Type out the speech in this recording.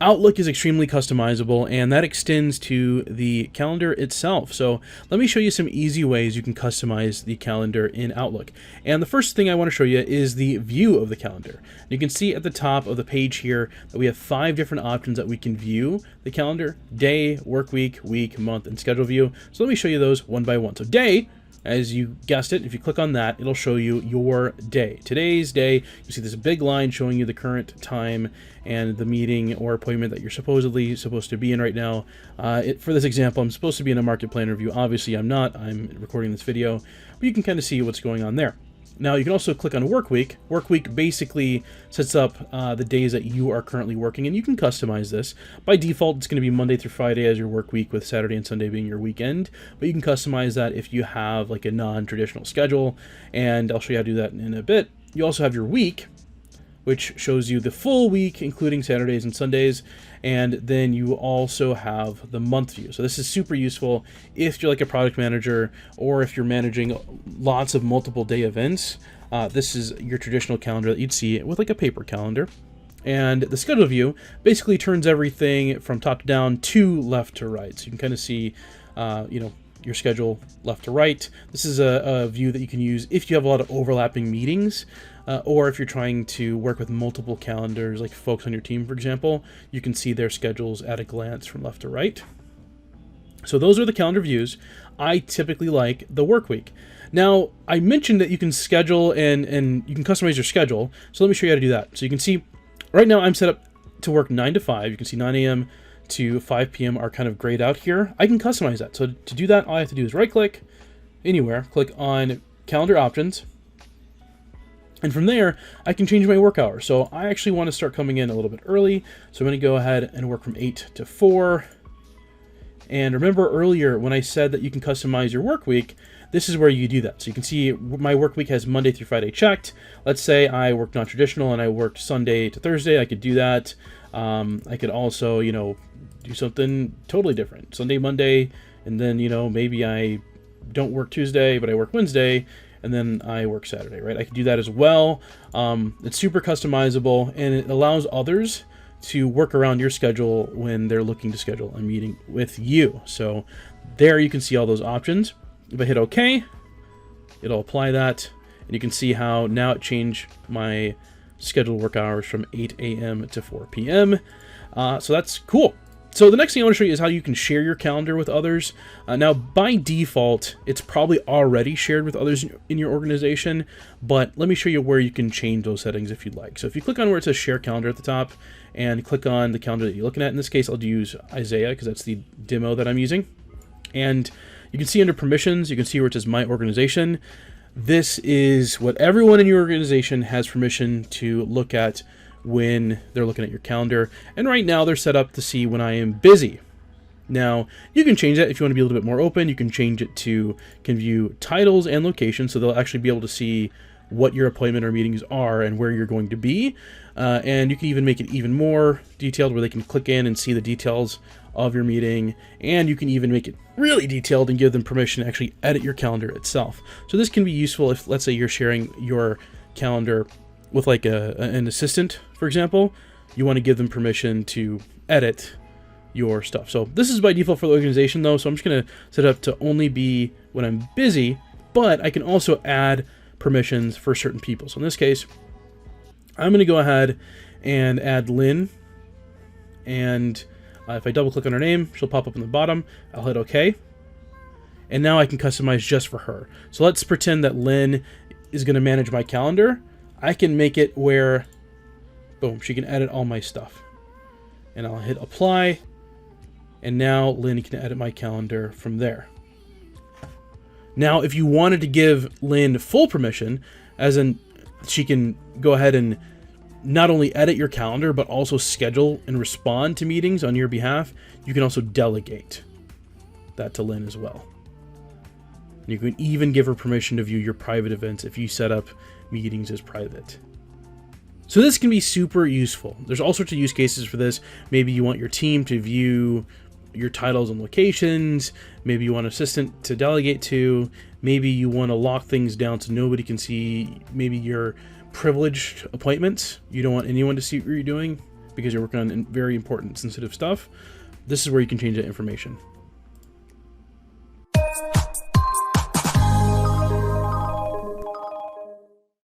Outlook is extremely customizable, and that extends to the calendar itself. So let me show you some easy ways you can customize the calendar in Outlook. And the first thing I want to show you is the view of the calendar. You can see at the top of the page here that we have 5 different options that we can view the calendar: day, work week, month, and schedule view. So let me show you those one by one. So day, as you guessed it, if you click on that, it'll show you your day. Today's day, you see this big line showing you the current time and the meeting or appointment that you're supposed to be in right now. For this example, I'm supposed to be in a market plan review. Obviously, I'm not. I'm recording this video, but you can kind of see what's going on there. Now, you can also click on Work Week. Work Week basically sets up the days that you are currently working, and you can customize this. By default, it's going to be Monday through Friday as your work week, with Saturday and Sunday being your weekend, but you can customize that if you have like a non-traditional schedule, and I'll show you how to do that in a bit. You also have your week, which shows you the full week, including Saturdays and Sundays. And then you also have the month view. So this is super useful if you're like a product manager, or if you're managing lots of multiple day events. This is your traditional calendar that you'd see with like a paper calendar. And the schedule view basically turns everything from top to down to left to right. So you can kind of see, your schedule left to right. This is a view that you can use if you have a lot of overlapping meetings, or if you're trying to work with multiple calendars, like folks on your team, for example. You can see their schedules at a glance from left to right. So those are the calendar views. I typically like the work week. Now, I mentioned that you can schedule and you can customize your schedule. So let me show you how to do that. So you can see right now I'm set up to work 9 to 5. You can see 9 a.m. to 5 p.m. are kind of grayed out here. I can customize that. So to do that, all I have to do is right click anywhere, click on calendar options, and from there I can change my work hours. So I actually want to start coming in a little bit early. So I'm going to go ahead and work from 8 to 4. And remember earlier when I said that you can customize your work week, this is where you do that. So you can see my work week has Monday through Friday checked. Let's say I worked non-traditional and I worked Sunday to Thursday. I could do that. I could also, do something totally different. Sunday, Monday, and then, maybe I don't work Tuesday, but I work Wednesday, and then I work Saturday, right? I could do that as well. It's super customizable, and it allows others to work around your schedule when they're looking to schedule a meeting with you. So there you can see all those options. If I hit OK, it'll apply that, and you can see how now it changed my scheduled work hours from 8 a.m. to 4 p.m. So that's cool. So the next thing I want to show you is how you can share your calendar with others. Now, by default, it's probably already shared with others in your organization, but let me show you where you can change those settings if you'd like. So if you click on where it says Share Calendar at the top, and click on the calendar that you're looking at, in this case, I'll use Isaiah because that's the demo that I'm using. And you can see under Permissions, you can see where it says My Organization. This is what everyone in your organization has permission to look at when they're looking at your calendar. And right now they're set up to see when I am busy. Now, you can change that if you want to be a little bit more open. You can change it to can view titles and locations, so they'll actually be able to see what your appointment or meetings are and where you're going to be. And you can even make it even more detailed, where they can click in and see the details of your meeting. And you can even make it really detailed and give them permission to actually edit your calendar itself. So this can be useful if, let's say, you're sharing your calendar with like an assistant, for example. You want to give them permission to edit your stuff. So this is by default for the organization though, so I'm just going to set it up to only be when I'm busy, but I can also add permissions for certain people. So in this case, I'm going to go ahead and add Lynn, and if I double click on her name, she'll pop up in the bottom. I'll hit OK, and now I can customize just for her. So let's pretend that Lynn is going to manage my calendar. I can make it where, boom, she can edit all my stuff. And I'll hit apply, and now Lynn can edit my calendar from there. Now, if you wanted to give Lynn full permission, as in she can go ahead and not only edit your calendar, but also schedule and respond to meetings on your behalf, you can also delegate that to Lynn as well. You can even give her permission to view your private events if you set up meetings as private. So this can be super useful. There's all sorts of use cases for this. Maybe you want your team to view your titles and locations. Maybe you want an assistant to delegate to. Maybe you want to lock things down so nobody can see maybe your privileged appointments. You don't want anyone to see what you're doing. because you're working on very important sensitive stuff, this is where you can change that information.